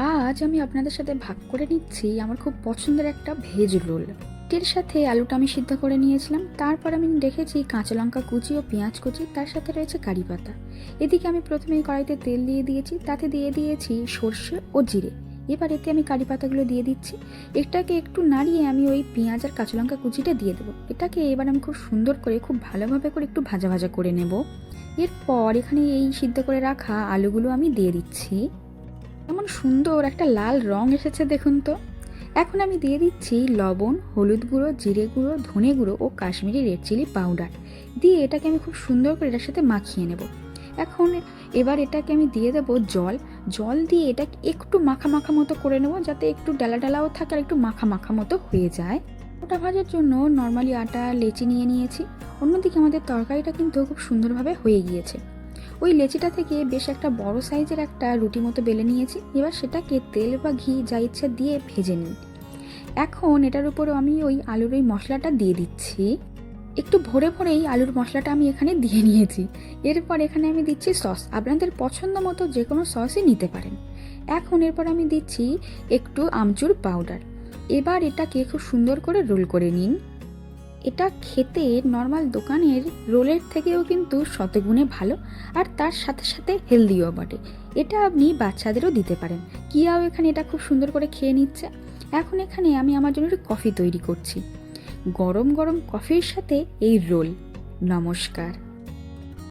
আজ আমি আপনাদের সাথে ভাগ করে নিচ্ছি আমার খুব পছন্দের একটা ভেজ রোল। এর সাথে আলুটা আমি সিদ্ধ করে নিয়েছিলাম, তারপর আমি রেখেছি কাঁচা লঙ্কা কুচি ও পেঁয়াজ কুচি, তার সাথে রয়েছে কারি পাতা। এদিকে আমি প্রথমেই কড়াইতে তেল দিয়ে দিয়েছি, তাতে দিয়ে দিয়েছি সর্ষে ও জিরে। এবার এতে আমি কারি পাতাগুলো দিয়ে দিচ্ছি। এটাকে একটু নাড়িয়ে আমি ওই পেঁয়াজ আর কাঁচা লঙ্কা কুচিটা দিয়ে দেবো। এটাকে এবার আমি খুব সুন্দর করে খুব ভালোভাবে করে একটু ভাজা ভাজা করে নেব। এরপর এখানে এই সিদ্ধ করে রাখা আলুগুলো আমি দিয়ে দিচ্ছি। এমন সুন্দর একটা লাল রং এসেছে দেখুন তো। এখন আমি দিয়ে দিচ্ছি লবণ, হলুদ গুঁড়ো, জিরে গুঁড়ো, ধনে গুঁড়ো ও কাশ্মীরি রেড চিলি পাউডার। দিয়ে এটাকে আমি খুব সুন্দর করে এটার সাথে মাখিয়ে নেব। এখন এবার এটাকে আমি দিয়ে দেবো জল। জল দিয়ে এটাকে একটু মাখা মাখা মতো করে নেব, যাতে একটু ডালা ডালাও থাকে আর একটু মাখা মাখা মতো হয়ে যায়। ওটা ভাজার জন্য নর্মালি আটা লেচি নিয়ে নিয়েছি। অন্যদিকে আমাদের তরকারিটা কিন্তু খুব সুন্দরভাবে হয়ে গিয়েছে। ওই লেচিটা থেকে বেশ একটা বড় সাইজের একটা রুটি মতো বেলে নিয়েছি। এবার সেটাকে তেল বা ঘি যা ইচ্ছা দিয়ে ভেজে নিই। এখন এটার উপরেও আমি ওই আলুর ওই মশলাটা দিয়ে দিচ্ছি। একটু ভরে ভরেই আলুর মশলাটা আমি এখানে দিয়ে নিয়েছি। এরপর এখানে আমি দিচ্ছি সস। আপনাদের পছন্দ মতো যে কোনো সসই নিতে পারেন। এখন এরপর আমি দিচ্ছি একটু আমচুর পাউডার। এবার এটাকে খুব সুন্দর করে রোল করে নিন। এটা খেতে নর্মাল দোকানের রোলের থেকেও কিন্তু শতগুণে ভালো, আর তার সাথে সাথে হেলদিও বটে। এটা আপনি বাচ্চাদেরও দিতে পারেন। কিয়াও এখানে এটা খুব সুন্দর করে খেয়ে নিচ্ছে। এখন এখানে আমি আমার জন্য একটু কফি তৈরি করছি। গরম গরম কফির সাথে এই রোল। নমস্কার।